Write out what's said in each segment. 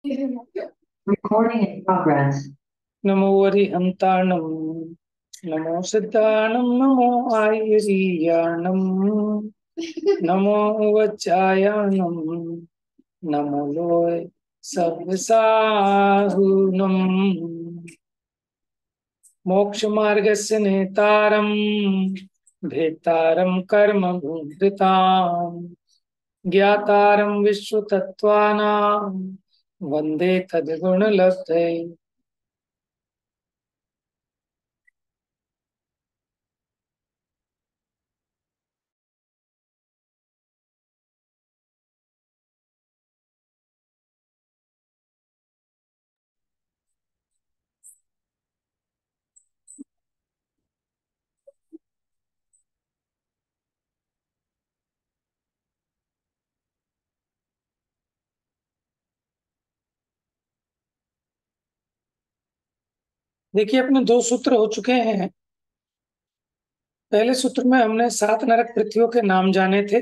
Recording in progress. नमो वरिहंताणं नमो सिद्धाणं नमो आयुरीयाणं नमो वज्रायाणं नमो लोय सव्यसाहुनम् मोक्षमार्गस्य नेतारं भेतारं कर्म भूभृताम् ज्ञातारं विश्वतत्त्वानां वन्दे तद्गुणलब्धये। देखिए, अपने दो सूत्र हो चुके हैं। पहले सूत्र में हमने 7 नरक पृथ्वियों के नाम जाने थे।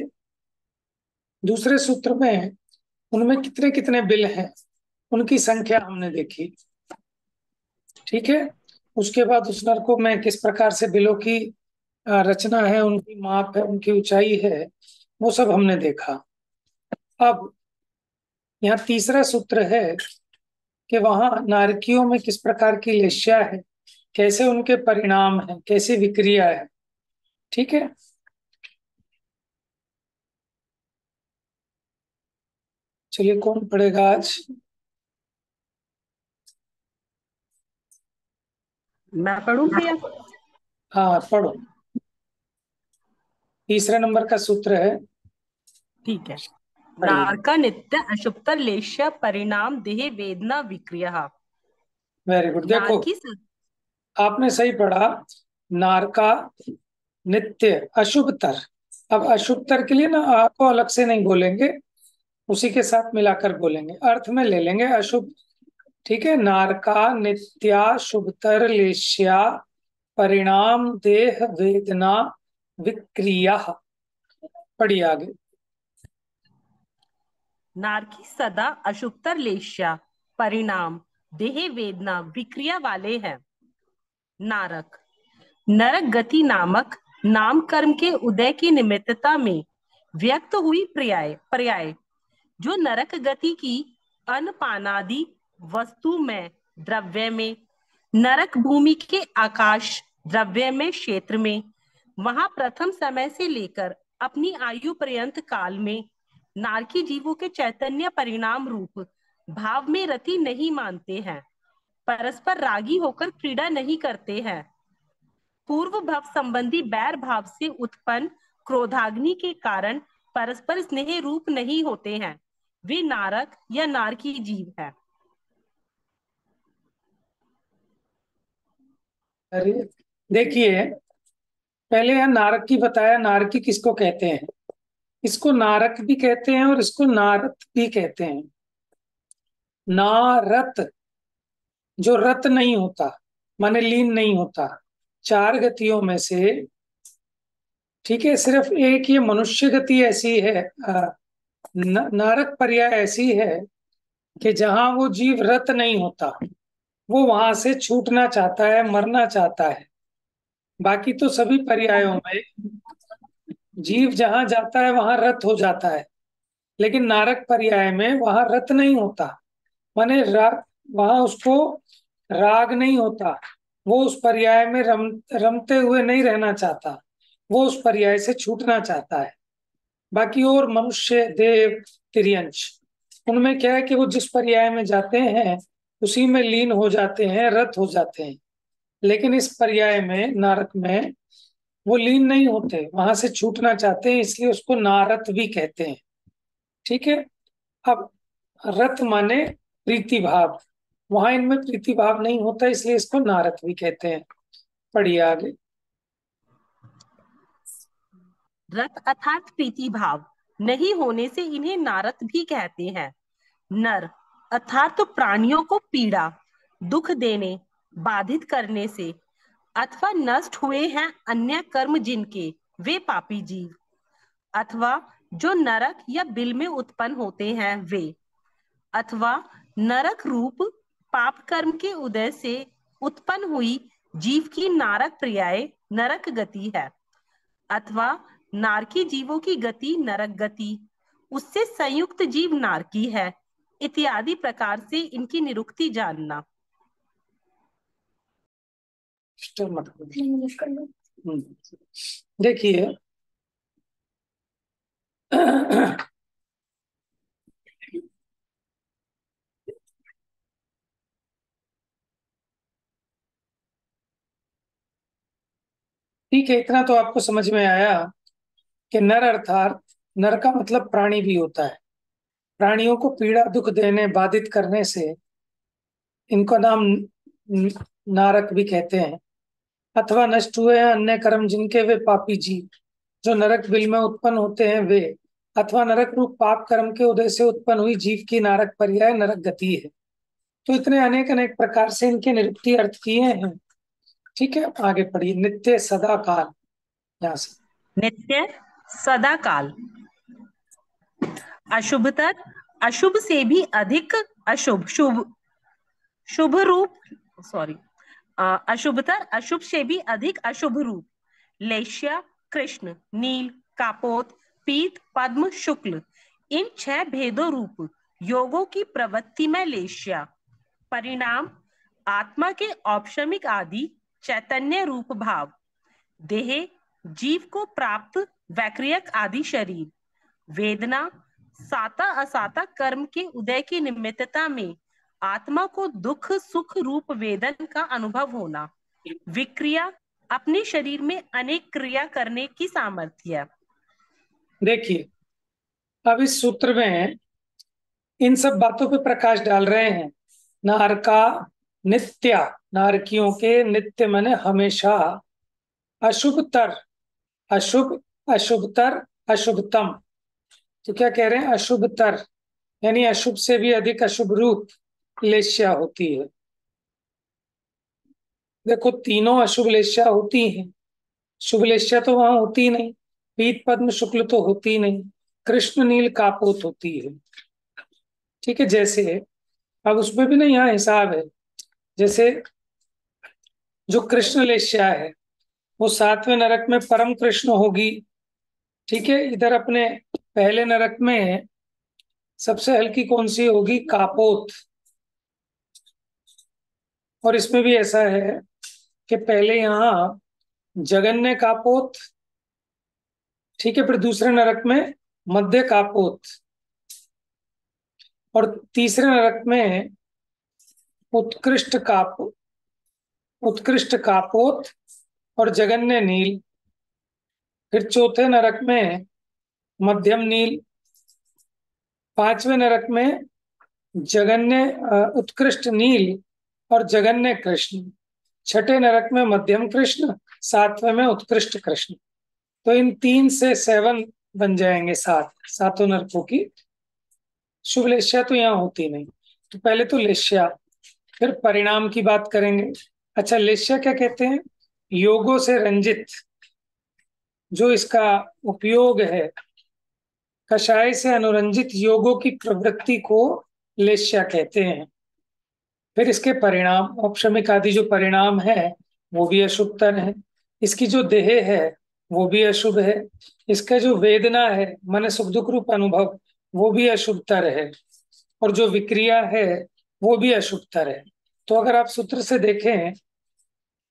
दूसरे सूत्र में उनमें कितने कितने बिल हैं उनकी संख्या हमने देखी। ठीक है। उसके बाद उस नरकों में किस प्रकार से बिलों की रचना है, उनकी माप है, उनकी ऊंचाई है, वो सब हमने देखा। अब यहाँ तीसरा सूत्र है कि वहां नारकियों में किस प्रकार की लेश्या है, कैसे उनके परिणाम है, कैसी विक्रिया है। ठीक है। चलिए, कौन पढ़ेगा आज? मैं पढ़ूं भैया? हाँ, पढ़ो। तीसरे नंबर का सूत्र है। ठीक है। पढ़िए। नारका नित्य अशुभतर लेश्य परिणाम देह वेदना विक्रिया। Very good. देखो, नारकी आपने सही पढ़ा। नारका नित्य अशुभतर। अब अशुभतर के लिए ना आ को अलग से नहीं बोलेंगे, उसी के साथ मिलाकर बोलेंगे, अर्थ में ले लेंगे अशुभ। ठीक है। नारका नित्या शुभतर लेश्या परिणाम देह वेदना विक्रिया। पढ़िए आगे। नारकी सदा अशुभतर लेश्या परिणाम देह वेदना विक्रिया वाले हैं। नारक नरक गति नामक नाम कर्म के उदय की निमित्तता में व्यक्त हुई पर्याय पर्याय जो नरक गति की अनपानादि वस्तु में द्रव्य में, नरक भूमि के आकाश द्रव्य में क्षेत्र में, वहां प्रथम समय से लेकर अपनी आयु पर्यंत काल में नारकी जीवों के चैतन्य परिणाम रूप भाव में रति नहीं मानते हैं, परस्पर रागी होकर क्रीड़ा नहीं करते हैं, पूर्व भव संबंधी बैर भाव से उत्पन्न क्रोधाग्नि के कारण परस्पर स्नेह रूप नहीं होते हैं, वे नारक या नारकी जीव है। अरे देखिए, पहले यहाँ नारक की बताया। नारकी किसको कहते हैं? इसको नारक भी कहते हैं और इसको नारत भी कहते हैं। नारत, जो रत नहीं होता, माने लीन नहीं होता। 4 गतियों में से, ठीक है, सिर्फ एक ये मनुष्य गति ऐसी है, नारक पर्याय ऐसी है कि जहां वो जीव रत नहीं होता, वो वहां से छूटना चाहता है, मरना चाहता है। बाकी तो सभी पर्यायों में जीव जहां जाता है वहां रत हो जाता है, लेकिन नारक पर्याय में वहां रत नहीं होता। माने राग, वहां उसको राग नहीं होता। वो उस पर्याय में रमते हुए नहीं रहना चाहता, वो उस पर्याय से छूटना चाहता है। बाकी और मनुष्य देव तिर्यंश, उनमें क्या है कि वो जिस पर्याय में जाते हैं उसी में लीन हो जाते हैं, रत हो जाते हैं। लेकिन इस पर्याय में, नारक में, वो लीन नहीं होते, वहां से छूटना चाहते हैं, इसलिए उसको नारत भी कहते हैं। ठीक है। अब रत माने प्रीति भाव, वहां इनमें प्रीति भाव नहीं होता, इसलिए इसको नारत भी कहते हैं। पढ़िए आगे। रत अर्थात प्रीति भाव नहीं होने से इन्हें नारत भी कहते हैं। नर अर्थात तो प्राणियों को पीड़ा दुख देने बाधित करने से अथवा नष्ट हुए हैं अन्य कर्म जिनके, वे पापी जीव, अथवा जो नरक या बिल में उत्पन्न होते हैं वे, अथवा नरक रूप पाप कर्म के उदय से उत्पन्न हुई जीव की नारक प्रियाय नरक गति है, अथवा नारकी जीवों की गति नरक गति, उससे संयुक्त जीव नारकी है, इत्यादि प्रकार से इनकी निरुक्ति जानना। देखिए ठीक है, इतना तो आपको समझ में आया कि नर अर्थात नर का मतलब प्राणी भी होता है। प्राणियों को पीड़ा दुख देने बाधित करने से इनको नाम नारक भी कहते हैं। अथवा नष्ट हुए हैं अन्य कर्म जिनके वे पापी जीव जो नरक बिल में उत्पन्न होते हैं वे, अथवा नरक रूप पाप कर्म के उदय से उत्पन्न हुई जीव की नारक पर्याय नरक गति है। तो इतने अनेक अनेक प्रकार से इनके निरुक्ति अर्थ किए हैं। ठीक है, आगे पढ़िए। नित्य सदा काल, यहाँ से नित्य सदा काल, अशुभतर अशुभ से भी अधिक अशुभ, शुभ शुभ रूप, सॉरी, अशुभतर अशुभ से भी अधिक अशुभ रूप, लेश्या, कृष्ण, नील, कापोत, पीत, पद्म, शुक्ल, इन 6 भेदों रूप योगों की प्रवृत्ति में लेश्या। परिणाम आत्मा के औपशमिक आदि चैतन्य रूप भाव, देह जीव को प्राप्त वैक्रियक आदि शरीर, वेदना साता असाता कर्म के उदय की निमित्तता में आत्मा को दुख सुख रूप वेदन का अनुभव होना, विक्रिया अपने शरीर में अनेक क्रिया करने की सामर्थ्य। देखिए अब इस सूत्र में इन सब बातों पे प्रकाश डाल रहे हैं। नारका नित्या, नारकियों के नित्य माने हमेशा, अशुभतर अशुभ, अशुभतर अशुभतम। तो क्या कह रहे हैं? अशुभतर यानी अशुभ से भी अधिक अशुभ रूप लेश्या होती है। देखो तीनों अशुभ लेश्या होती हैं, शुभ लेश्या तो वहां होती ही नहीं। पीत पद्म शुक्ल तो होती ही नहीं, कृष्ण नील कापोत होती है। ठीक है, जैसे अब उसमें भी ना यहाँ हिसाब है। जैसे जो कृष्ण लेश्या है वो 7वें नरक में परम कृष्ण होगी। ठीक है, इधर अपने पहले नरक में सबसे हल्की कौन सी होगी? कापोत। और इसमें भी ऐसा है कि पहले यहाँ जगन्य कापोत, ठीक है, फिर दूसरे नरक में मध्य कापोत, और तीसरे नरक में उत्कृष्ट कापोत, उत्कृष्ट कापोत और जगन्य नील, फिर चौथे नरक में मध्यम नील, 5वें नरक में जगन्य उत्कृष्ट नील और जगन्य कृष्ण, 6ठे नरक में मध्यम कृष्ण, 7वें में उत्कृष्ट कृष्ण। तो इन 3 से 7 बन जाएंगे 7, सातों नरकों की। शुभ लेश्या तो यहाँ होती नहीं। तो पहले तो लेश्या, फिर परिणाम की बात करेंगे। अच्छा, लेश्या क्या कहते हैं? योगों से रंजित, जो इसका उपयोग है, कषाय से अनुरंजित योगों की प्रवृत्ति को लेश्या कहते हैं। फिर इसके परिणाम औपशमिक आदि जो परिणाम है वो भी अशुभतर है। इसकी जो देह है वो भी अशुभ है। इसका जो वेदना है मन सुख दुख रूप अनुभव वो भी अशुभतर है। और जो विक्रिया है वो भी अशुभतर है। तो अगर आप सूत्र से देखें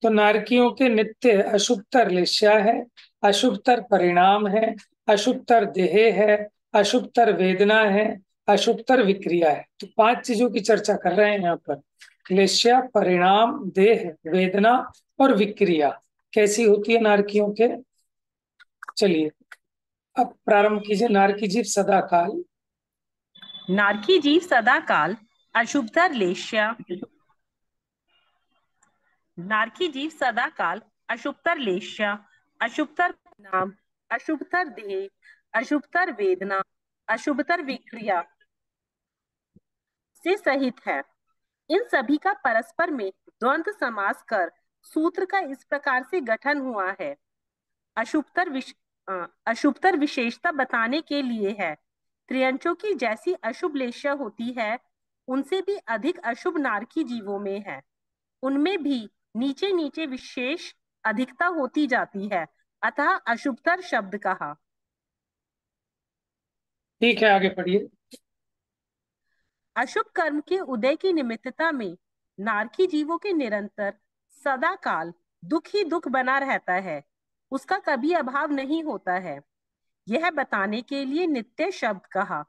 तो नारकियों के नित्य अशुभतर लेश्या है, अशुभतर परिणाम है, अशुभतर देह है, अशुभतर वेदना है, अशुभतर विक्रिया है। तो 5 चीजों की चर्चा कर रहे हैं यहाँ पर। लेश्या, परिणाम, देह, वेदना और विक्रिया कैसी होती है नारकियों के। चलिए अब प्रारंभ कीजिए। नारकी जीव सदा काल, नारकी जीव सदा काल, अशुभतर लेश्या, नारकी जीव सदा काल, अशुभतर लेश्या, अशुभतर नाम, अशुभतर देह, अशुभतर वेदना, अशुभतर विक्रिया से सहित है। इन सभी का परस्पर में द्वंद्व समास कर सूत्र का इस प्रकार से गठन हुआ है। अशुभतर अशुभतर विशेषता बताने के लिए है। त्रियंचों की जैसी अशुभ लेश्या होती है उनसे भी अधिक अशुभ नारकी जीवों में है। उनमें भी नीचे नीचे विशेष अधिकता होती जाती है, अतः अशुभतर शब्द कहा। ठीक है, आगे पढ़िए। अशुभ कर्म के उदय की निमित्तता में नारकी जीवों के निरंतर सदा काल दुख ही दुख बना रहता है, उसका कभी अभाव नहीं होता है। यह बताने के लिए नित्य शब्द कहा।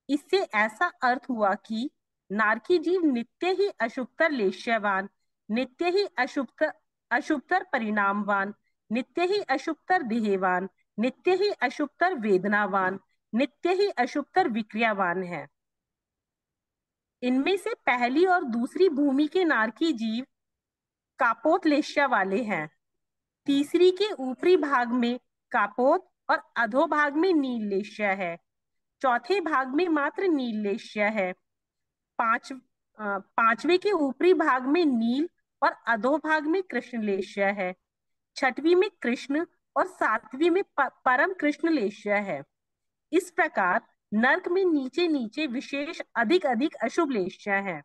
इससे ऐसा अर्थ हुआ कि नारकी जीव नित्य ही अशुभतर लेश्यवान, नित्य ही अशुभतर परिणामवान, नित्य ही अशुभतर देहवान, नित्य ही अशुभतर वेदनावान, नित्य ही अशुभतर विक्रियावान है। इनमें से पहली और दूसरी भूमि के नारकी जीव कापोत लेश्या वाले हैं। तीसरी के ऊपरी भाग में कापोत और अधोभाग में नील लेश्या है। चौथे भाग में मात्र नील लेश्या है। पांचवे के ऊपरी भाग में नील और अधोभाग में कृष्ण लेश्या है। छठवीं में कृष्ण और सातवीं में परम कृष्ण लेश्या है। इस प्रकार नर्क में नीचे नीचे विशेष अधिक अधिक अशुभ लेश्या है।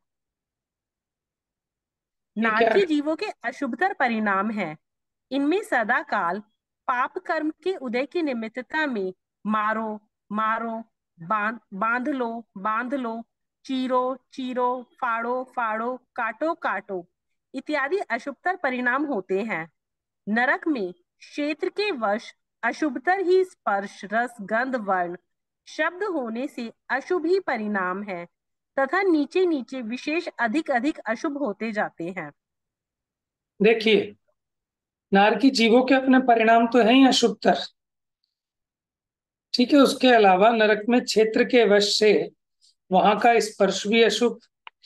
ठीक है, नारकी जीवों के अशुभतर परिणाम है। इनमें सदा काल पाप कर्म के उदय की निमित्तता में मारो मारो, बांध लो, चीरो चीरो, फाड़ो फाड़ो, काटो काटो इत्यादि अशुभतर परिणाम होते हैं। नरक में क्षेत्र के वश अशुभतर ही स्पर्श रस गंध वर्ण शब्द होने से अशुभ ही परिणाम है, तथा नीचे नीचे विशेष अधिक अधिक अशुभ होते जाते हैं। देखिए, नारकी जीवों के अपने परिणाम तो हैं ही अशुभतर, ठीक है। उसके अलावा नरक में क्षेत्र के वश से वहां का स्पर्श भी अशुभ,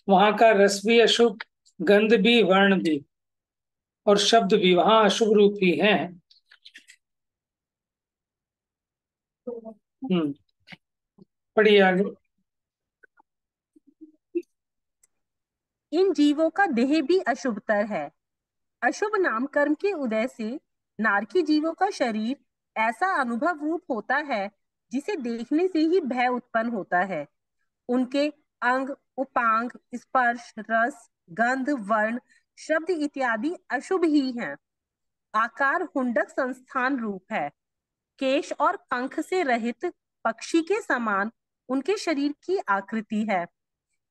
वहां का रस भी अशुभ, गंध भी, वर्ण भी और शब्द भी वहां अशुभ रूप ही हैं। पढ़िए आगे। इन जीवों का देह भी अशुभतर है। अशुभ नाम कर्म के उदय से नारकी जीवों का शरीर ऐसा अनुभव रूप होता है जिसे देखने से ही भय उत्पन्न होता है। उनके अंग उपांग स्पर्श रस गंध वर्ण शब्द इत्यादि अशुभ ही हैं। आकार हुंडक संस्थान रूप है। केश और पंख से रहित पक्षी के समान उनके शरीर की आकृति है।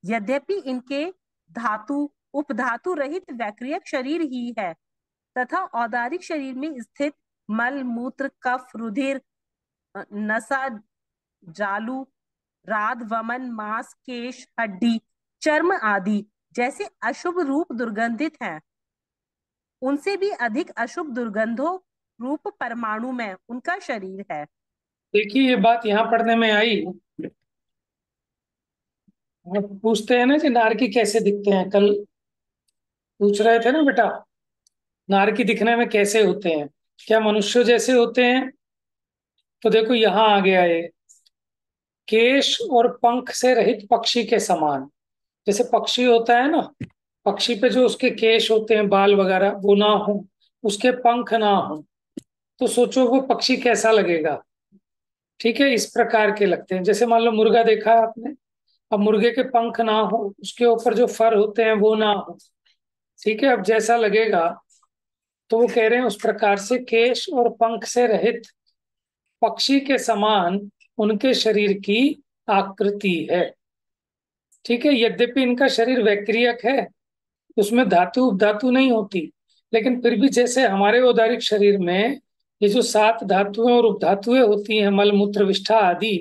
यद्यपि इनके धातु उपधातु रहित वैक्रियक शरीर ही है, तथा औदारिक शरीर में स्थित मल मूत्र कफ रुधिर नसा जालू राद वमन मांस केश हड्डी चर्म आदि जैसे अशुभ रूप दुर्गंधित हैं। उनसे भी अधिक अशुभ दुर्गंधों रूप परमाणु में उनका शरीर है। देखिए, ये बात यहाँ पढ़ने में आई। अब पूछते हैं ना कि नारकी कैसे दिखते हैं, कल पूछ रहे थे ना बेटा, नारकी दिखने में कैसे होते हैं, क्या मनुष्य जैसे होते हैं? तो देखो यहाँ आ गया ये, केश और पंख से रहित पक्षी के समान। जैसे पक्षी होता है ना, पक्षी पे जो उसके केश होते हैं, बाल वगैरह, वो ना हो, उसके पंख ना हो, तो सोचो वो पक्षी कैसा लगेगा। ठीक है, इस प्रकार के लगते हैं। जैसे मान लो मुर्गा देखा है आपने, अब मुर्गे के पंख ना हो, उसके ऊपर जो फर होते हैं वो ना हो, ठीक है, अब जैसा लगेगा। तो वो कह रहे हैं उस प्रकार से केश और पंख से रहित पक्षी के समान उनके शरीर की आकृति है। ठीक है, यद्यपि इनका शरीर वैक्रियक है, उसमें धातु उपधातु नहीं होती, लेकिन फिर भी जैसे हमारे औदारिक शरीर में ये जो 7 धातुएं और उपधातुएं होती हैं, मल मूत्र विष्ठा आदि,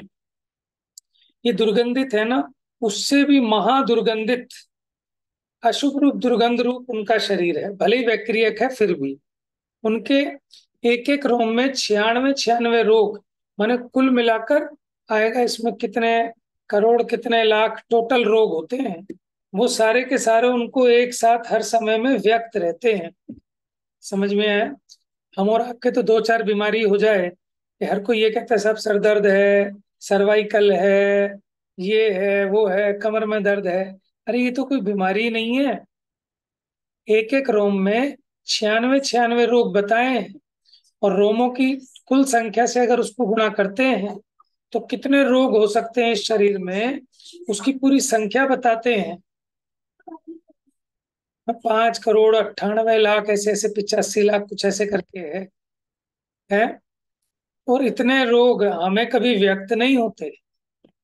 ये दुर्गंधित है ना, उससे भी महादुर्गंधित अशुभ रूप दुर्गंध रूप उनका शरीर है। भले ही वैक्रियक है, फिर भी उनके एक एक रोम में 96 रोग, माने कुल मिलाकर आएगा इसमें कितने करोड़ कितने लाख टोटल रोग होते हैं, वो सारे के सारे उनको एक साथ हर समय में व्यक्त रहते हैं। समझ में आया? हम और आपके तो 2-4 बीमारी हो जाए कि हर कोई ये कहता है सब सर दर्द है, सर्वाइकल है, ये है वो है, कमर में दर्द है। अरे ये तो कोई बीमारी नहीं है। एक एक रोम में 96 रोग बताए हैं, और रोमों की कुल संख्या से अगर उसको गुणा करते हैं तो कितने रोग हो सकते हैं इस शरीर में, उसकी पूरी संख्या बताते हैं। 5 करोड़ 98 लाख ऐसे ऐसे 85 लाख कुछ ऐसे करके है। और इतने रोग हमें कभी व्यक्त नहीं होते,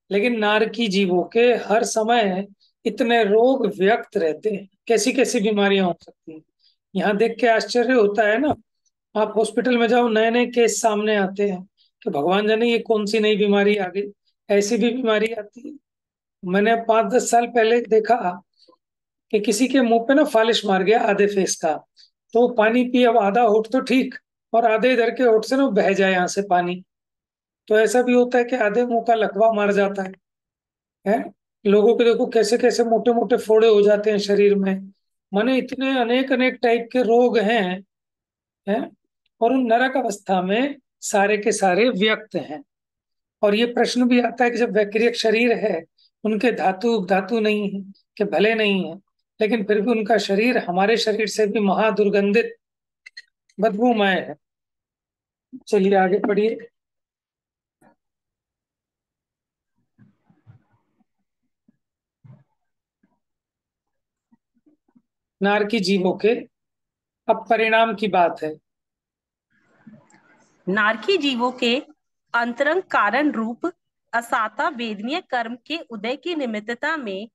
लेकिन नारकी जीवों के हर समय इतने रोग व्यक्त रहते हैं। कैसी कैसी बीमारियां हो सकती हैं, यहाँ देख के आश्चर्य होता है ना। आप हॉस्पिटल में जाओ, नए नए केस सामने आते हैं कि भगवान जाने ये कौन सी नई बीमारी आ गई। ऐसी भी बीमारी आती है। मैंने 5-10 साल पहले देखा कि किसी के मुंह पे ना फालिश मार गया आधे फेस का। तो वो पानी पिए, अब आधा होठ तो ठीक, और आधे इधर के होठ से ना बह जाए यहाँ से पानी। तो ऐसा भी होता है कि आधे मुंह का लकवा मार जाता है। लोगों के देखो कैसे कैसे मोटे मोटे फोड़े हो जाते हैं शरीर में। माने इतने अनेक अनेक टाइप के रोग हैं। और उन नरक अवस्था में सारे के सारे व्यक्त हैं। और ये प्रश्न भी आता है कि जब वैक्रियक शरीर है, उनके धातु धातु नहीं है कि भले नहीं है, लेकिन फिर भी उनका शरीर हमारे शरीर से भी महादुर्गंधित बदबूमय है। चलिए आगे पढ़िए। नारकी जीवों के अब परिणाम की बात है। नारकी जीवों के अंतरंग कारण रूप असाता वेदनीय कर्म के उदय की निमित्तता में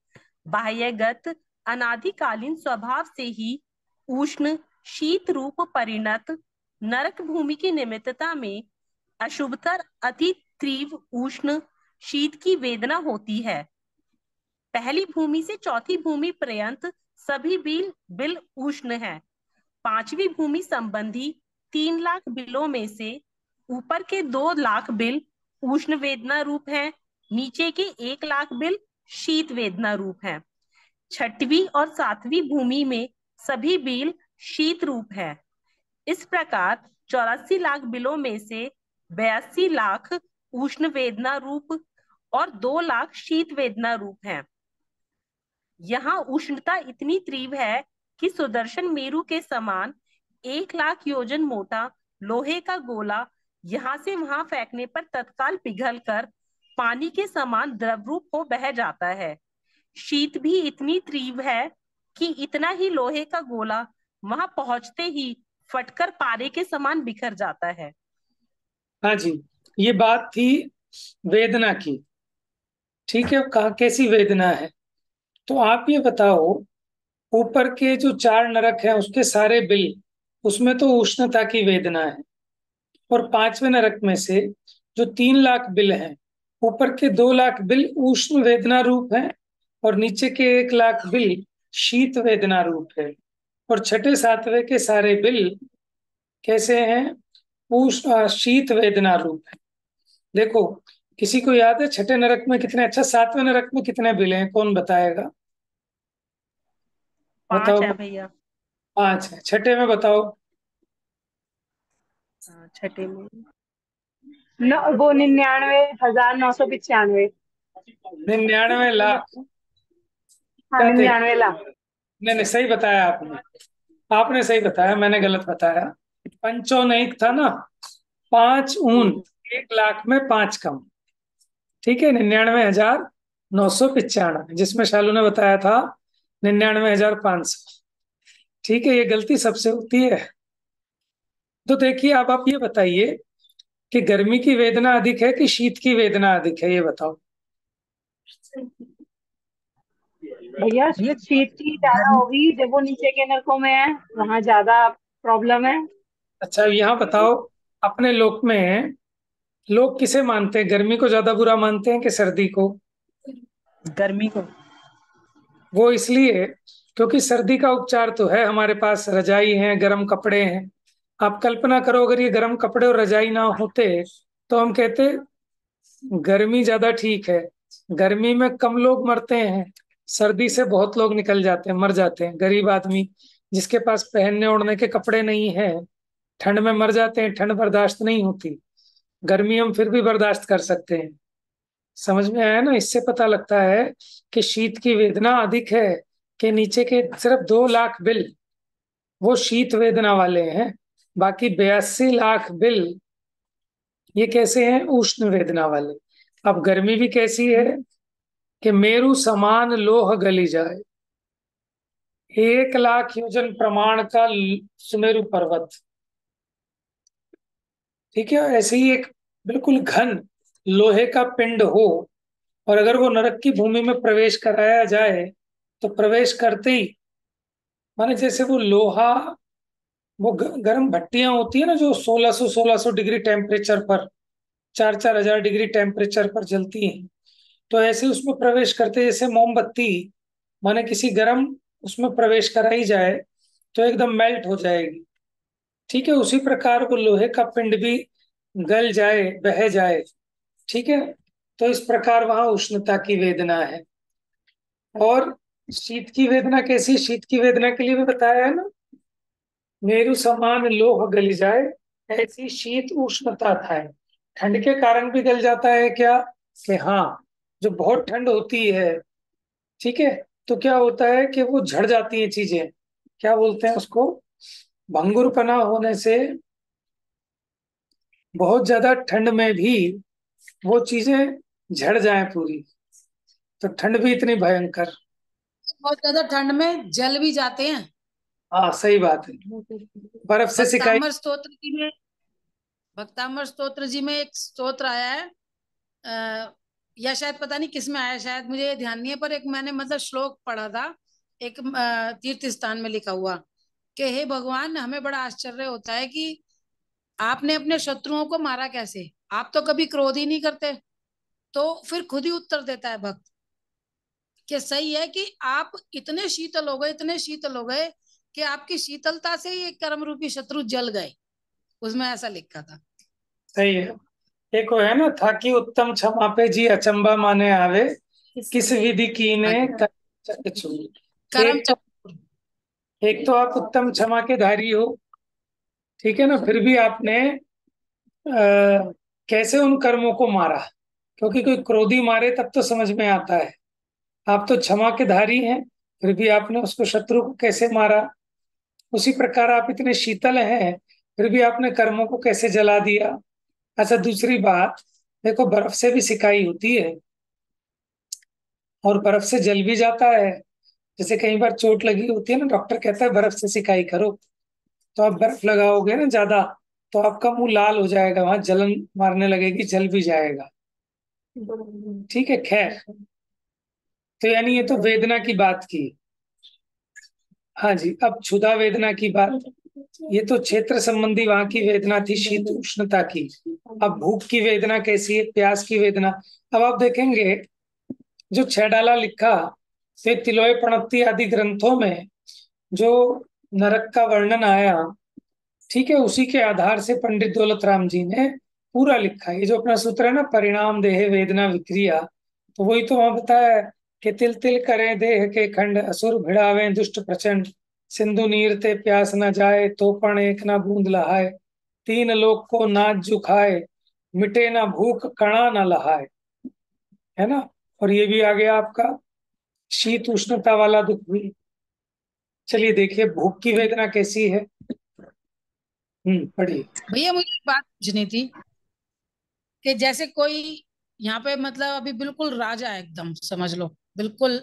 बाह्यगत अनादिकालीन स्वभाव से ही उष्ण शीत रूप परिणत नरक भूमि की निमित्तता में अशुभतर अति तीव्र उष्ण शीत की वेदना होती है। पहली भूमि से चौथी भूमि पर्यंत सभी बिल बिल उष्ण है। पांचवी भूमि संबंधी 3 लाख बिलों में से ऊपर के 2 लाख बिल उष्ण वेदना रूप हैं, नीचे के 1 लाख बिल शीत वेदना रूप हैं। छठवीं और सातवीं भूमि में सभी बिल शीत रूप है। इस प्रकार 84 लाख बिलों में से 82 लाख उष्ण वेदना रूप और 2 लाख शीत वेदना रूप हैं। यहाँ उष्णता इतनी तीव्र है कि सुदर्शन मेरु के समान 1 लाख योजन मोटा लोहे का गोला यहाँ से वहां फेंकने पर तत्काल पिघलकर पानी के समान द्रव रूप हो बह जाता है। शीत भी इतनी तीव्र है कि इतना ही लोहे का गोला वहां पहुंचते ही फटकर पारे के समान बिखर जाता है। हाँ जी, ये बात थी वेदना की। ठीक है, कहा कैसी वेदना है। तो आप ये बताओ, ऊपर के जो 4 नरक हैं उसके सारे बिल, उसमें तो उष्णता की वेदना है। और 5वें नरक में से जो 3 लाख बिल हैं, ऊपर के 2 लाख बिल उष्ण वेदना रूप हैं, और नीचे के 1 लाख बिल शीत वेदना रूप है। और छठे सातवें के सारे बिल कैसे हैं, उष्ण शीत वेदना रूप है। देखो, किसी को याद है छठे नरक में कितने, अच्छा 7वें नरक में कितने बिल हैं, कौन बताएगा? 5 बताओ। है भैया। 5 है, छठे में बताओ। छठे में वो 99,995। 99 लाख। हाँ, क्या थे? 99 लाख। नहीं नहीं, सही बताया आपने। आपने सही बताया, मैंने गलत बताया। पंचोनैक था ना, 5 ऊन 1 लाख में 5 कम। ठीक है, 99,995, जिसमें शालू ने बताया था 99,500। ठीक है, ये गलती सबसे होती है। तो देखिए, अब आप ये बताइए कि गर्मी की वेदना अधिक है कि शीत की वेदना अधिक है, ये बताओ। भैया शीत की ज्यादा होगी, जब वो नीचे के नरकों में है वहां ज्यादा प्रॉब्लम है। अच्छा, यहाँ बताओ, अपने लोक में लोग किसे मानते हैं, गर्मी को ज्यादा बुरा मानते हैं कि सर्दी को? गर्मी को। वो इसलिए क्योंकि सर्दी का उपचार तो है, हमारे पास रजाई है, गर्म कपड़े हैं। आप कल्पना करो, अगर ये गर्म कपड़े और रजाई ना होते तो हम कहते गर्मी ज्यादा ठीक है। गर्मी में कम लोग मरते हैं, सर्दी से बहुत लोग निकल जाते हैं, मर जाते हैं। गरीब आदमी जिसके पास पहनने ओढ़ने के कपड़े नहीं है, ठंड में मर जाते हैं, ठंड बर्दाश्त नहीं होती। गर्मी हम फिर भी बर्दाश्त कर सकते हैं। समझ में आया ना? इससे पता लगता है कि शीत की वेदना अधिक है, कि नीचे के सिर्फ 2 लाख बिल वो शीत वेदना वाले हैं, बाकी 82 लाख बिल ये कैसे हैं, उष्ण वेदना वाले। अब गर्मी भी कैसी है कि मेरु समान लोह गली जाए, 1 लाख योजन प्रमाण का सुमेरु पर्वत। ठीक है, ऐसे ही एक बिल्कुल घन लोहे का पिंड हो, और अगर वो नरक की भूमि में प्रवेश कराया जाए तो प्रवेश करते ही, माने जैसे वो लोहा, वो गर्म भट्टियां होती है ना जो 1600 डिग्री टेम्परेचर पर, 4-4 हजार डिग्री टेम्परेचर पर जलती हैं, तो ऐसे उसमें प्रवेश करते जैसे मोमबत्ती, माने किसी गर्म उसमें प्रवेश कराई जाए तो एकदम मेल्ट हो जाएगी। ठीक है, उसी प्रकार वो लोहे का पिंड भी गल जाए, बह जाए। ठीक है, तो इस प्रकार वहां उष्णता की वेदना है। और शीत की वेदना कैसी? शीत की वेदना के लिए भी बताया है ना, मेरु समान लोह गल जाए, ऐसी शीत उष्णता था। ठंड के कारण भी गल जाता है क्या? कि हाँ, जो बहुत ठंड होती है, ठीक है, तो क्या होता है कि वो झड़ जाती हैं चीजें, क्या बोलते हैं उसको, भंगुरपना होने से बहुत ज्यादा ठंड में भी वो चीजें झड़ जाएं पूरी, तो ठंड भी इतनी भयंकर। बहुत ज्यादा ठंड में जल भी जाते हैं। हाँ सही बात है, बर्फ से सिकाई। भक्तामर स्तोत्र जी में एक स्तोत्र आया है, या शायद पता नहीं किस में आया, शायद मुझे ध्यान नहीं है, पर एक मैंने मतलब श्लोक पढ़ा था एक तीर्थ स्थान में लिखा हुआ कि हे भगवान, हमें बड़ा आश्चर्य होता है कि आपने अपने शत्रुओं को मारा कैसे, आप तो कभी क्रोध ही नहीं करते। तो फिर खुद ही उत्तर देता है भक्त कि सही है कि आप इतने शीतल हो गए, इतने शीतल हो गए कि आपकी शीतलता से ही एक कर्म रूपी शत्रु जल गए। उसमें ऐसा लिखा था। सही है। एक वो है ना, था कि उत्तम क्षमा पे जी अचंबा माने आवे, किस विधि कीने कर छूए। कर्म एक तो आप उत्तम क्षमा के धारी हो, ठीक है ना, फिर भी आपने कैसे उन कर्मों को मारा, क्योंकि कोई क्रोधी मारे तब तो समझ में आता है। आप तो क्षमा के धारी हैं, फिर भी आपने उसको, शत्रु को कैसे मारा। उसी प्रकार आप इतने शीतल हैं, फिर भी आपने कर्मों को कैसे जला दिया। अच्छा, दूसरी बात देखो, बर्फ से भी सिकाई होती है और बर्फ से जल भी जाता है। जैसे कई बार चोट लगी होती है ना, डॉक्टर कहता है बर्फ से सिकाई करो, तो आप बर्फ लगाओगे ना ज्यादा, तो आपका मुंह लाल हो जाएगा, वहां जलन मारने लगेगी, जल भी जाएगा। ठीक है, खैर, तो यानी ये तो वेदना की बात की। हाँ जी, अब क्षुधा वेदना की बात, ये तो क्षेत्र संबंधी वहां की वेदना थी, शीत उष्णता की। अब भूख की वेदना कैसी है, प्यास की वेदना। अब आप देखेंगे जो छैडाला लिखा, फिर तिलोय प्रणति आदि ग्रंथों में जो नरक का वर्णन आया, ठीक है, उसी के आधार से पंडित दौलत राम जी ने पूरा लिखा। ये जो अपना सूत्र है ना, परिणाम देह वेदना विक्रिया, तो वही तो वहां बताया है कि तिल तिल करें देह के खंड, असुर भिड़ावे दुष्ट प्रचंड, सिंधु नीर ते प्यास न जाए, तो पण एक ना बूंद लहाए, 3 लोक को नाच जुखाए, मिटे ना भूख कणा न लहाए। है ना, और ये भी आ गया आपका शीत उष्णता वाला दुख भी। चलिए देखिए भूख की वेदना कैसी है। पढ़िए भैया, मुझे एक बात पूछनी थी कि जैसे कोई यहाँ पे मतलब अभी बिल्कुल राजा है, एकदम समझ लो बिल्कुल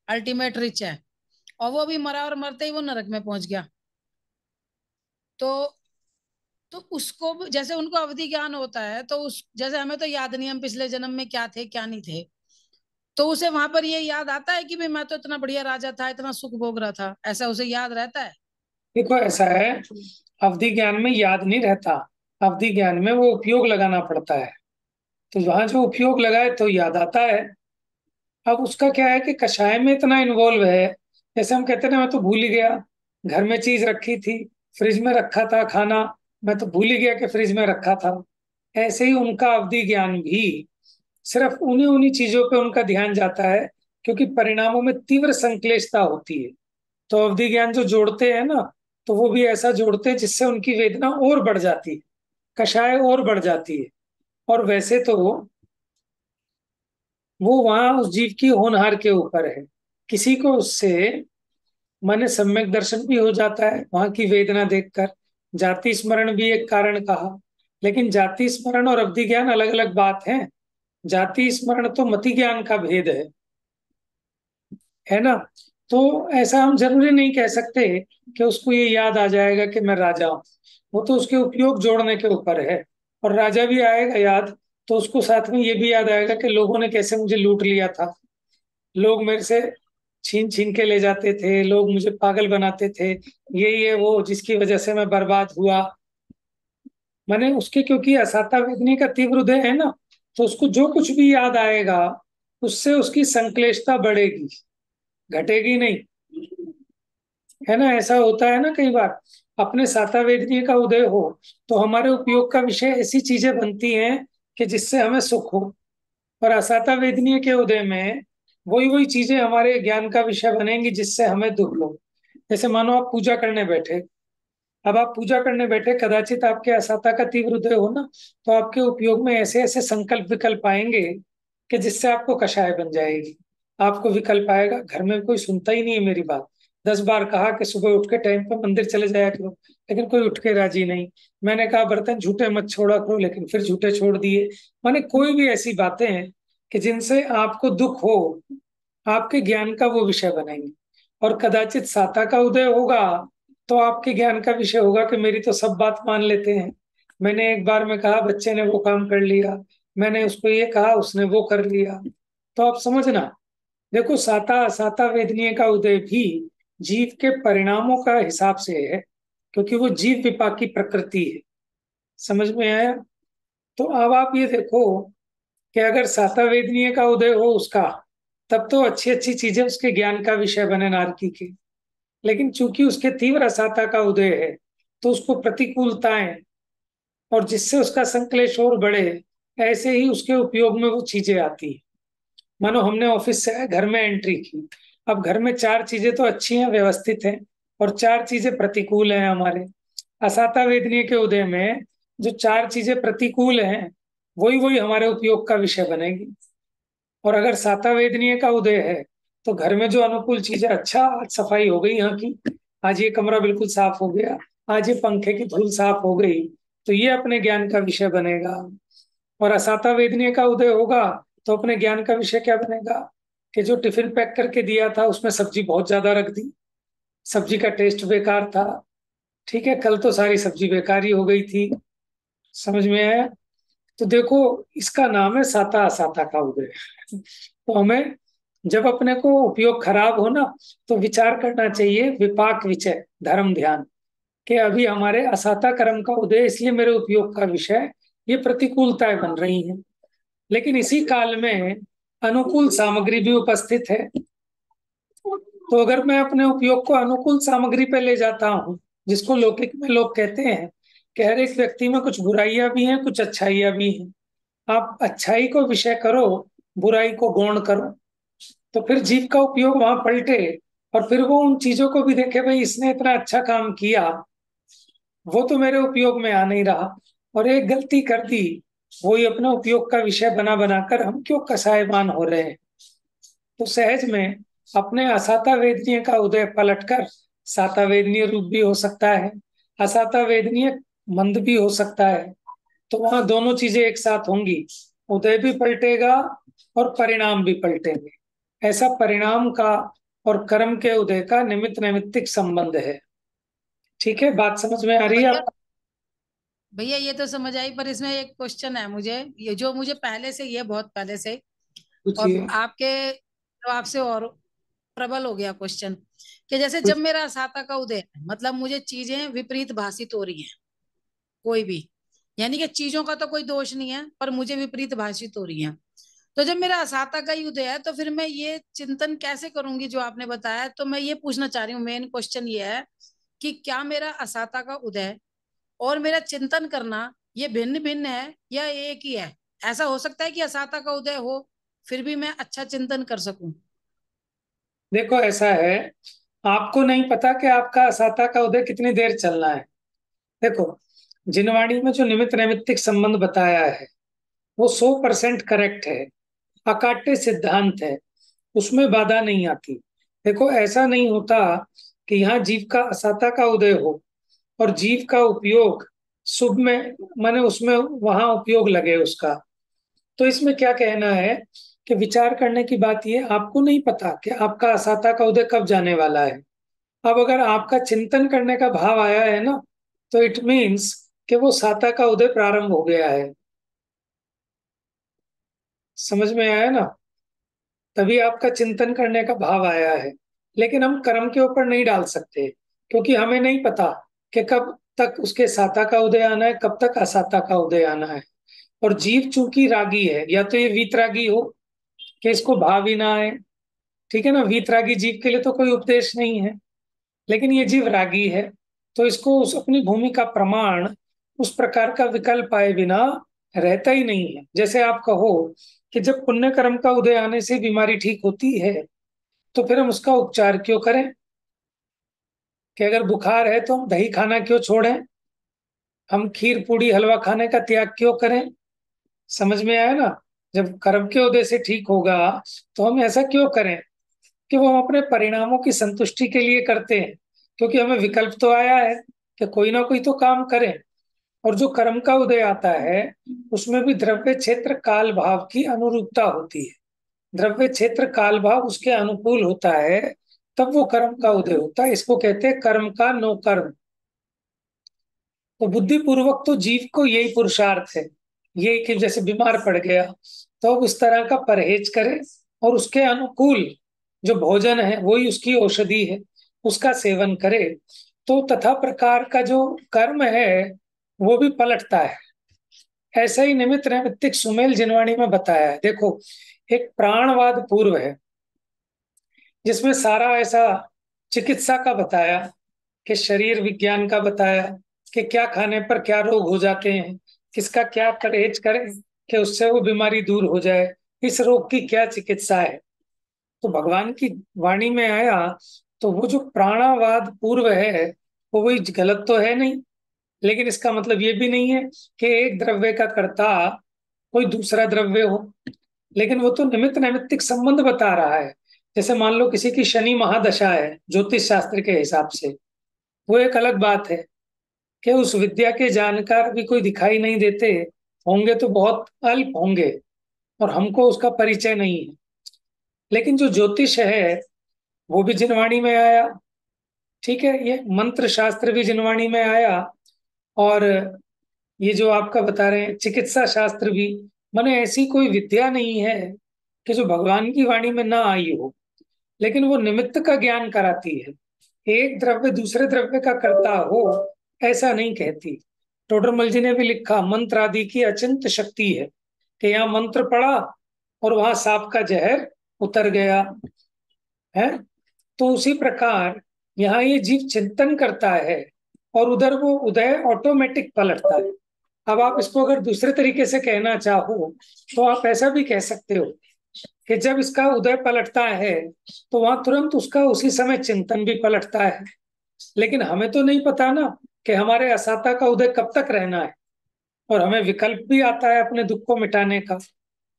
अल्टीमेट रिच है, और वो अभी मरा और मरते ही वो नरक में पहुंच गया, तो उसको जैसे उनको अवधि ज्ञान होता है, तो उस जैसे हमें तो याद नहीं हम पिछले जन्म में क्या थे क्या नहीं थे, तो उसे वहां पर ये याद आता है कि भाई मैं तो इतना बढ़िया राजा था, इतना सुख भोग रहा था, ऐसा उसे याद रहता है? देखो, ऐसा है, अवधि ज्ञान में याद नहीं रहता, अवधि ज्ञान में वो उपयोग लगाना पड़ता है, तो वहां जो उपयोग लगाए तो याद आता है। अब उसका क्या है कि कषाय में इतना इन्वॉल्व है, जैसे हम कहते हैं ना, मैं तो भूल ही गया, घर में चीज रखी थी, फ्रिज में रखा था खाना, मैं तो भूल ही गया कि फ्रिज में रखा था। ऐसे ही उनका अवधि ज्ञान भी सिर्फ उन्हीं उन्हीं चीजों पे उनका ध्यान जाता है, क्योंकि परिणामों में तीव्र संश्लेषता होती है। तो अवधि ज्ञान जो जोड़ते हैं ना, तो वो भी ऐसा जोड़ते हैं जिससे उनकी वेदना और बढ़ जाती है, कषाय और बढ़ जाती है। और वैसे तो वो वहां उस जीव की होनहार के ऊपर है, किसी को उससे माने सम्यक दर्शन भी हो जाता है वहां की वेदना देखकर। जाति स्मरण भी एक कारण कहा, लेकिन जाति स्मरण और अवधि ज्ञान अलग अलग बात है। जाति स्मरण तो मति ज्ञान का भेद है ना। तो ऐसा हम जरूरी नहीं कह सकते कि उसको ये याद आ जाएगा कि मैं राजा हूँ। वो तो उसके उपयोग जोड़ने के ऊपर है। और राजा भी आएगा याद, तो उसको साथ में ये भी याद आएगा कि लोगों ने कैसे मुझे लूट लिया था, लोग मेरे से छीन छीन के ले जाते थे, लोग मुझे पागल बनाते थे, ये वो जिसकी वजह से मैं बर्बाद हुआ। मैंने उसके, क्योंकि असाता वेदनी का तीव्र उदय है ना, तो उसको जो कुछ भी याद आएगा उससे उसकी संश्लेषता बढ़ेगी, घटेगी नहीं। है ना, ऐसा होता है ना कई बार। अपने साता वेदनीय का उदय हो तो हमारे उपयोग का विषय ऐसी चीजें बनती हैं कि जिससे हमें सुख हो। और असाता वेदनीय के उदय में वही वही चीजें हमारे ज्ञान का विषय बनेंगी जिससे हमें दुख हो। जैसे मानो आप पूजा करने बैठे, अब आप पूजा करने बैठे, कदाचित आपके असाता का तीव्र उदय हो ना, तो आपके उपयोग में ऐसे ऐसे संकल्प विकल्प आएंगे कि जिससे आपको कषाय बन जाएगी। आपको विकल्प आएगा, घर में कोई सुनता ही नहीं है मेरी बात। 10 बार कहा कि सुबह उठ के टाइम पे मंदिर चले जाया करो, लेकिन कोई उठ के राजी नहीं। मैंने कहा बर्तन झूठे मत छोड़ा करो, लेकिन फिर झूठे छोड़ दिए। माने कोई भी ऐसी बातें हैं कि जिनसे आपको दुख हो, आपके ज्ञान का वो विषय बनेंगे। और कदाचित साता का उदय होगा तो आपके ज्ञान का विषय होगा कि मेरी तो सब बात मान लेते हैं। मैंने एक बार में कहा, बच्चे ने वो काम कर लिया, मैंने उसको ये कहा, उसने वो कर लिया। तो आप समझना, देखो साता असाता वेदनीय का उदय भी जीव के परिणामों का हिसाब से है, क्योंकि वो जीव विपाक की प्रकृति है। समझ में आया। तो अब आप ये देखो कि अगर साता वेदनीय का उदय हो उसका, तब तो अच्छी अच्छी चीजें उसके ज्ञान का विषय बने नारकी के। लेकिन चूंकि उसके तीव्र असाता का उदय है, तो उसको प्रतिकूलताएं और जिससे उसका संक्लेश और बढ़े, ऐसे ही उसके उपयोग में वो चीजें आती है। मानो हमने ऑफिस से घर में एंट्री की, अब घर में 4 चीजें तो अच्छी हैं, व्यवस्थित हैं, और 4 चीजें प्रतिकूल हैं हमारे। असाता वेदनीय के उदय में जो 4 चीजें प्रतिकूल हैं, वही वही हमारे उपयोग का विषय बनेगी। और अगर साता वेदनीय का उदय है, तो घर में जो अनुकूल चीजें, अच्छा आज सफाई हो गई यहाँ की, आज ये कमरा बिल्कुल साफ हो गया, आज ये पंखे की धूल साफ हो गई, तो ये अपने ज्ञान का विषय बनेगा। और असाता वेदनीय का उदय होगा तो अपने ज्ञान का विषय क्या बनेगा कि जो टिफिन पैक करके दिया था उसमें सब्जी बहुत ज्यादा रख दी, सब्जी का टेस्ट बेकार था। ठीक है, कल तो सारी सब्जी बेकार ही हो गई थी। समझ में आया। तो देखो, इसका नाम है साता असाता का उदय। तो हमें जब अपने को उपयोग खराब हो ना, तो विचार करना चाहिए विपाक विचय धर्म ध्यान, कि अभी हमारे असाता कर्म का उदय, इसलिए मेरे उपयोग का विषय ये प्रतिकूलताएं बन रही हैं। लेकिन इसी काल में अनुकूल सामग्री भी उपस्थित है। तो अगर मैं अपने उपयोग को अनुकूल सामग्री पे ले जाता हूँ, जिसको लौकिक में लोग कहते हैं कि हर एक व्यक्ति में कुछ बुराइयां भी हैं, कुछ अच्छाइयां भी हैं, आप अच्छाई को विषय करो, बुराई को गौण करो, तो फिर जीव का उपयोग वहां पलटे। और फिर वो उन चीजों को भी देखे, भाई इसने इतना अच्छा काम किया, वो तो मेरे उपयोग में आ नहीं रहा, और एक गलती कर दी, वही अपना उपयोग का विषय बना बनाकर हम क्यों कसायवान हो रहे हैं। तो सहज में अपने असाता वेदनीय का उदय पलटकर साता वेदनीय रूप भी हो सकता है, असाता वेदनीय मंद भी हो सकता है। तो वहां दोनों चीजें एक साथ होंगी, उदय भी पलटेगा और परिणाम भी पलटेंगे। ऐसा परिणाम का और कर्म के उदय का निमित्त नैमित्तिक संबंध है। ठीक है, बात समझ में आ रही है भैया, आपको? भैया ये तो समझ आई, पर इसमें एक क्वेश्चन है मुझे, ये जो मुझे पहले से, ये बहुत पहले से, और पूछिए। आपके जवाब से और प्रबल हो गया क्वेश्चन, कि जैसे जब मेरा साता का उदय है, मतलब मुझे चीजें विपरीत भाषित हो रही हैं, कोई भी, यानी कि चीजों का तो कोई दोष नहीं है, पर मुझे विपरीत भाषित हो रही हैं। तो जब मेरा असाता का ही उदय है, तो फिर मैं ये चिंतन कैसे करूंगी जो आपने बताया। तो मैं ये पूछना चाह रही हूँ, मेन क्वेश्चन ये है कि क्या मेरा असाता का उदय और मेरा चिंतन करना ये भिन्न भिन्न है या एक ही है? ऐसा हो सकता है कि असाता का उदय हो फिर भी मैं अच्छा चिंतन कर सकूं? देखो ऐसा है, आपको नहीं पता कि आपका असाता का उदय कितनी देर चलना है। देखो, जिनवाणी में जो निमित्त नैमित्तिक संबंध बताया है वो 100% करेक्ट है, अकाट्य सिद्धांत है, उसमें बाधा नहीं आती। देखो, ऐसा नहीं होता कि यहाँ जीव का असाता का उदय हो और जीव का उपयोग शुभ में, माने उसमें वहां उपयोग लगे उसका, तो इसमें क्या कहना है कि विचार करने की बात ये, आपको नहीं पता कि आपका असाता का उदय कब जाने वाला है। अब अगर आपका चिंतन करने का भाव आया है ना, तो इट मीन्स कि वो साता का उदय प्रारंभ हो गया है। समझ में आया ना? तभी आपका चिंतन करने का भाव आया है। लेकिन हम कर्म के ऊपर नहीं डाल सकते, क्योंकि हमें नहीं पता कि कब तक उसके साता का उदय आना है, कब तक असाता का उदय आना है। और जीव चूंकि रागी है, या तो ये वीतरागी हो कि इसको भाव ही ना आए, ठीक है ना, वीतरागी जीव के लिए तो कोई उपदेश नहीं है। लेकिन ये जीव रागी है, तो इसको उस अपनी भूमि का प्रमाण, उस प्रकार का विकल्प आए बिना रहता ही नहीं है। जैसे आप कहो कि जब पुण्य कर्म का उदय आने से बीमारी ठीक होती है, तो फिर हम उसका उपचार क्यों करें? कि अगर बुखार है तो हम दही खाना क्यों छोड़ें? हम खीर पूड़ी हलवा खाने का त्याग क्यों करें? समझ में आया ना? जब कर्म के उदय से ठीक होगा, तो हम ऐसा क्यों करें कि वो हम अपने परिणामों की संतुष्टि के लिए करते हैं, क्योंकि हमें विकल्प तो आया है कि कोई ना कोई तो काम करें। और जो कर्म का उदय आता है, उसमें भी द्रव्य क्षेत्र काल भाव की अनुरूपता होती है। द्रव्य क्षेत्र काल भाव उसके अनुकूल होता है, तब वो कर्म का उदय होता है। इसको कहते हैं कर्म का नो कर्म। तो बुद्धिपूर्वक तो जीव को यही पुरुषार्थ है, ये कि जैसे बीमार पड़ गया तो अब उस तरह का परहेज करे, और उसके अनुकूल जो भोजन है वही उसकी औषधि है, उसका सेवन करे। तो तथा प्रकार का जो कर्म है वो भी पलटता है। ऐसा ही निमित्त नैमित्तिक सुमेल जिनवाणी में बताया है। देखो, एक प्राणवाद पूर्व है जिसमें सारा ऐसा चिकित्सा का बताया, कि शरीर विज्ञान का बताया, कि क्या खाने पर क्या रोग हो जाते हैं, किसका क्या परहेज करें कि उससे वो बीमारी दूर हो जाए, इस रोग की क्या चिकित्सा है। तो भगवान की वाणी में आया, तो वो जो प्राणावाद पूर्व है वो वही गलत तो है नहीं, लेकिन इसका मतलब ये भी नहीं है कि एक द्रव्य का कर्ता कोई दूसरा द्रव्य हो। लेकिन वो तो निमित्त नैमित्तिक संबंध बता रहा है। जैसे मान लो किसी की शनि महादशा है ज्योतिष शास्त्र के हिसाब से, वो एक अलग बात है कि उस विद्या के जानकार भी कोई दिखाई नहीं देते, होंगे तो बहुत अल्प होंगे, और हमको उसका परिचय नहीं है। लेकिन जो ज्योतिष है वो भी जिनवाणी में आया, ठीक है, ये मंत्र शास्त्र भी जिनवाणी में आया, और ये जो आपका बता रहे हैं चिकित्सा शास्त्र भी। माने ऐसी कोई विद्या नहीं है कि जो भगवान की वाणी में ना आई हो, लेकिन वो निमित्त का ज्ञान कराती है। एक द्रव्य दूसरे द्रव्य का करता हो ऐसा नहीं कहती। टोडरमल जी ने भी लिखा, मंत्र आदि की अचिंत शक्ति है, कि यहाँ मंत्र पढ़ा और वहां सांप का जहर उतर गया है। तो उसी प्रकार यहाँ ये जीव चिंतन करता है, और उधर वो उदय ऑटोमेटिक पलटता है। अब आप इसको अगर दूसरे तरीके से कहना चाहो, तो आप ऐसा भी कह सकते हो कि जब इसका उदय पलटता है, तो वहां तुरंत उसका उसी समय चिंतन भी पलटता है। लेकिन हमें तो नहीं पता ना कि हमारे असाता का उदय कब तक रहना है, और हमें विकल्प भी आता है अपने दुख को मिटाने का।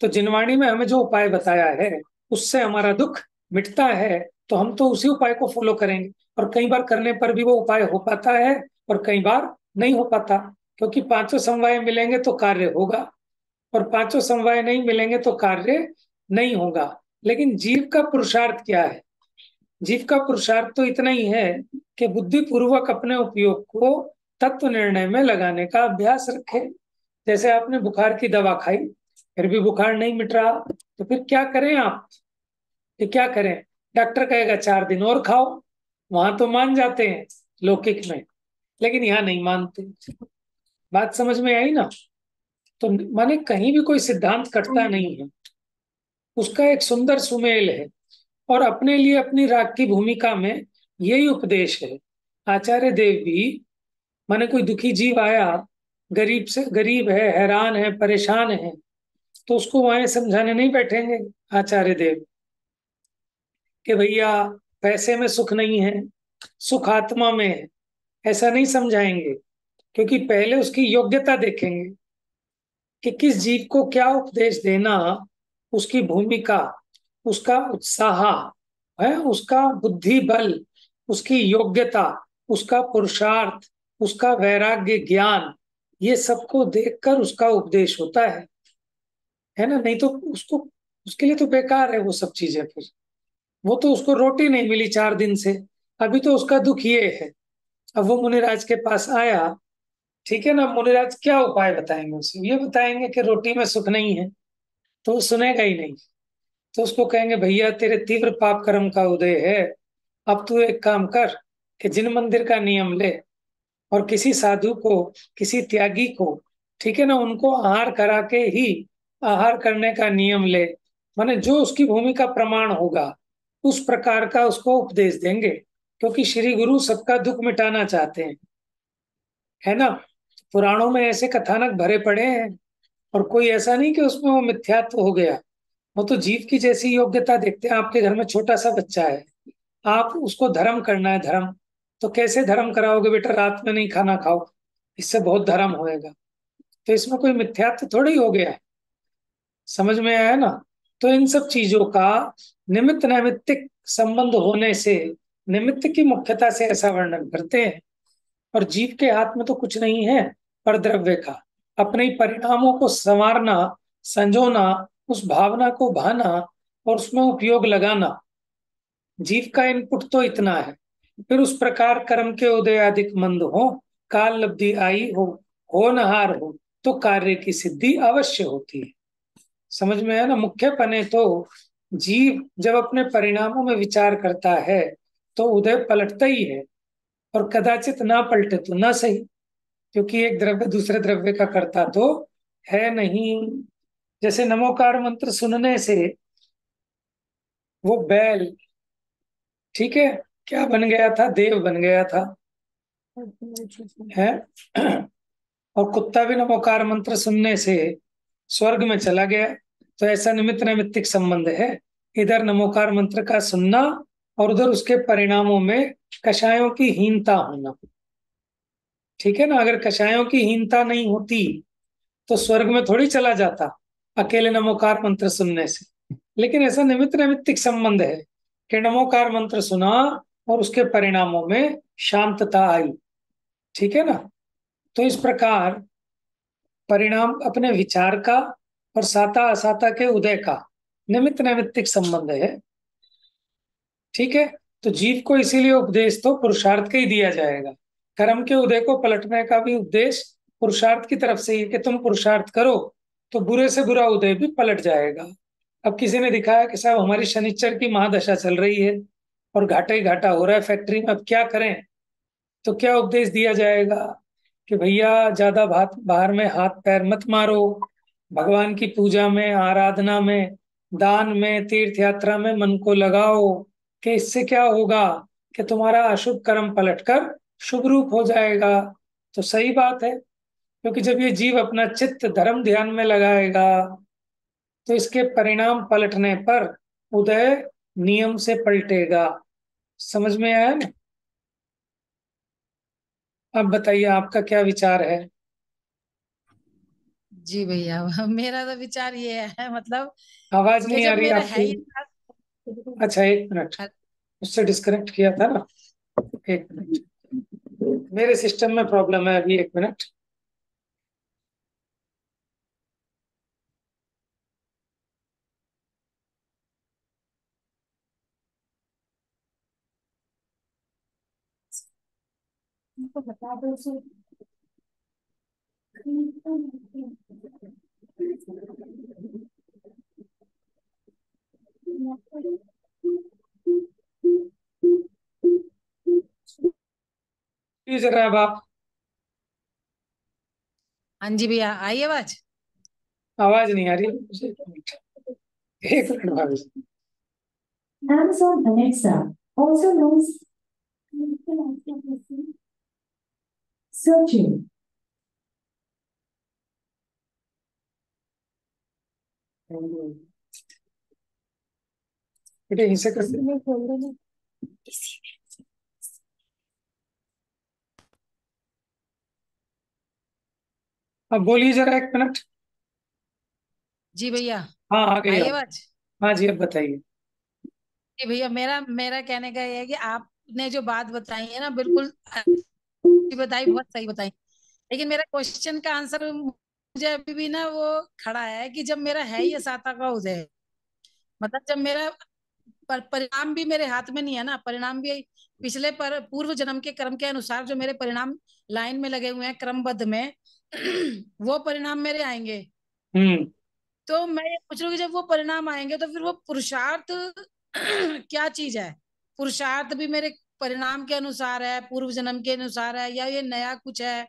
तो जिनवाणी में हमें जो उपाय बताया है उससे हमारा दुख मिटता है, तो हम तो उसी उपाय को फॉलो करेंगे। और कई बार करने पर भी वो उपाय हो पाता है, और कई बार नहीं हो पाता, क्योंकि पांचों समवाय मिलेंगे तो कार्य होगा, और पांचों समवाय नहीं मिलेंगे तो कार्य नहीं होगा। लेकिन जीव का पुरुषार्थ क्या है? जीव का पुरुषार्थ तो इतना ही है कि बुद्धि पूर्वक अपने उपयोग को तत्व निर्णय में लगाने का अभ्यास रखे। जैसे आपने बुखार की दवा खाई, फिर भी बुखार नहीं मिट रहा, तो फिर क्या करें आप? फिर क्या करें? डॉक्टर कहेगा 4 दिन और खाओ, वहां तो मान जाते हैं लौकिक में, लेकिन यहाँ नहीं मानते। बात समझ में आई ना? तो माने कहीं भी कोई सिद्धांत कटता नहीं है, उसका एक सुंदर सुमेल है। और अपने लिए अपनी राग की भूमिका में यही उपदेश है। आचार्य देव भी, माने कोई दुखी जीव आया, गरीब से गरीब है, हैरान है, परेशान है, तो उसको वहां समझाने नहीं बैठेंगे आचार्य देव कि भैया पैसे में सुख नहीं है, सुख आत्मा में है। ऐसा नहीं समझाएंगे, क्योंकि पहले उसकी योग्यता देखेंगे कि किस जीव को क्या उपदेश देना, उसकी भूमिका, उसका उत्साह है, उसका बुद्धि बल, उसकी योग्यता, उसका पुरुषार्थ, उसका वैराग्य ज्ञान, ये सबको देखकर उसका उपदेश होता है। है ना, नहीं तो उसको, उसके लिए तो बेकार है वो सब चीजें। फिर वो तो, उसको रोटी नहीं मिली 4 दिन से, अभी तो उसका दुख ये है। अब वो मुनिराज के पास आया, ठीक है ना, मुनिराज क्या उपाय बताएंगे उसे? ये बताएंगे कि रोटी में सुख नहीं है, तो वो सुनेगा ही नहीं। तो उसको कहेंगे भैया तेरे तीव्र पाप कर्म का उदय है, अब तू एक काम कर कि जिन मंदिर का नियम ले, और किसी साधु को, किसी त्यागी को, ठीक है ना, उनको आहार करा के ही आहार करने का नियम ले। माने जो उसकी भूमि का प्रमाण होगा उस प्रकार का उसको उपदेश देंगे, क्योंकि श्री गुरु सबका दुख मिटाना चाहते हैं, है ना। पुराणों में ऐसे कथानक भरे पड़े हैं, और कोई ऐसा नहीं कि उसमें वो मिथ्यात्व हो गया। वो तो जीव की जैसी योग्यता देखते हैं। आपके घर में छोटा सा बच्चा है, आप उसको धर्म करना है, धर्म, तो कैसे धर्म कराओगे? बेटा रात में नहीं खाना खाओ, इससे बहुत धर्म होएगा। तो इसमें कोई मिथ्यात्व थोड़ी हो गया है। समझ में आया ना। तो इन सब चीजों का निमित्त नैमित्तिक संबंध होने से, निमित्त की मुख्यता से ऐसा वर्णन करते हैं। और जीव के हाथ में तो कुछ नहीं है पर द्रव्य का, अपने ही परिणामों को संवारना, संजोना, उस भावना को भाना और उसमें उपयोग लगाना। जीव का इनपुट तो इतना है। फिर उस प्रकार कर्म के उदय अधिक मंद हो, काल लब्धि आई हो नहार हो, तो कार्य की सिद्धि अवश्य होती है। समझ में है ना। मुख्य पने तो जीव जब अपने परिणामों में विचार करता है तो उदय पलटता ही है, और कदाचित ना पलटे तो ना सही, क्योंकि एक द्रव्य दूसरे द्रव्य का कर्ता तो है नहीं। जैसे नमोकार मंत्र सुनने से वो बैल, ठीक है, क्या बन गया था? देव बन गया था, है। और कुत्ता भी नमोकार मंत्र सुनने से स्वर्ग में चला गया। तो ऐसा निमित्त नैमित्तिक संबंध है, इधर नमोकार मंत्र का सुनना और उधर उसके परिणामों में कषायों की हीनता होना। ठीक है ना। अगर कषायों की हीनता नहीं होती तो स्वर्ग में थोड़ी चला जाता अकेले नमोकार मंत्र सुनने से। लेकिन ऐसा निमित्त नैमित्तिक संबंध है कि नमोकार मंत्र सुना और उसके परिणामों में शांतता आई। ठीक है ना। तो इस प्रकार परिणाम अपने विचार का और साता असाता के उदय का निमित्त नैमित्तिक संबंध है। ठीक है। तो जीव को इसीलिए उपदेश तो पुरुषार्थ का ही दिया जाएगा। कर्म के उदय को पलटने का भी उपदेश पुरुषार्थ की तरफ से ही है कि तुम पुरुषार्थ करो तो बुरे से बुरा उदय भी पलट जाएगा। अब किसी ने दिखाया कि साहब हमारी शनिचर की महादशा चल रही है और घाटा ही घाटा हो रहा है फैक्ट्री में, अब क्या करें? तो क्या उपदेश दिया जाएगा कि भैया ज्यादा बाहर में हाथ पैर मत मारो, भगवान की पूजा में, आराधना में, दान में, तीर्थ यात्रा में मन को लगाओ, कि इससे क्या होगा कि तुम्हारा अशुभ कर्म पलटकर शुभ रूप हो जाएगा। तो सही बात है, क्योंकि जब ये जीव अपना चित्त धर्म ध्यान में लगाएगा तो इसके परिणाम पलटने पर उदय नियम से पलटेगा। समझ में आया ना। अब बताइए आपका क्या विचार है? जी भैया मेरा तो विचार ये है, मतलब आवाज कि नहीं आ जब रही मेरा है आपकी। ही अच्छा एक मिनट, उससे डिस्कनेक्ट किया था ना। एक मिनट, मेरे सिस्टम में प्रॉब्लम है अभी, एक मिनट। बता दो सर। जरा अब आप, हाँ जी भैया, आई आवाज। आवाज नहीं आ रही मुझे। एक मिनट भाभी। Amazon Alexa, also known as searching. बेटे इसे करते अब बोलिए जरा, एक मिनट। जी भैया, हाँ आ गई आई अब। आवाज। हाँ जी, अब बताइए। जी भैया, मेरा मेरा कहने का ये है कि आपने जो बात बताई है ना, बिल्कुल अच्छी बताई, बहुत सही बताई। लेकिन मेरा क्वेश्चन का आंसर मुझे मुझे अभी भी ना वो खड़ा है कि जब मेरा है ही साता का उदय, मतलब जब मेरा परिणाम भी मेरे हाथ में नहीं है ना, परिणाम भी पिछले पर पूर्व जन्म के कर्म के अनुसार जो मेरे परिणाम लाइन में लगे हुए हैं क्रमबद्ध में वो परिणाम मेरे आएंगे। हम्म। तो मैं ये पूछ रही हूँ कि जब वो परिणाम आएंगे तो फिर वो पुरुषार्थ क्या चीज है? पुरुषार्थ भी मेरे परिणाम के अनुसार है, पूर्व जन्म के अनुसार है, या ये नया कुछ है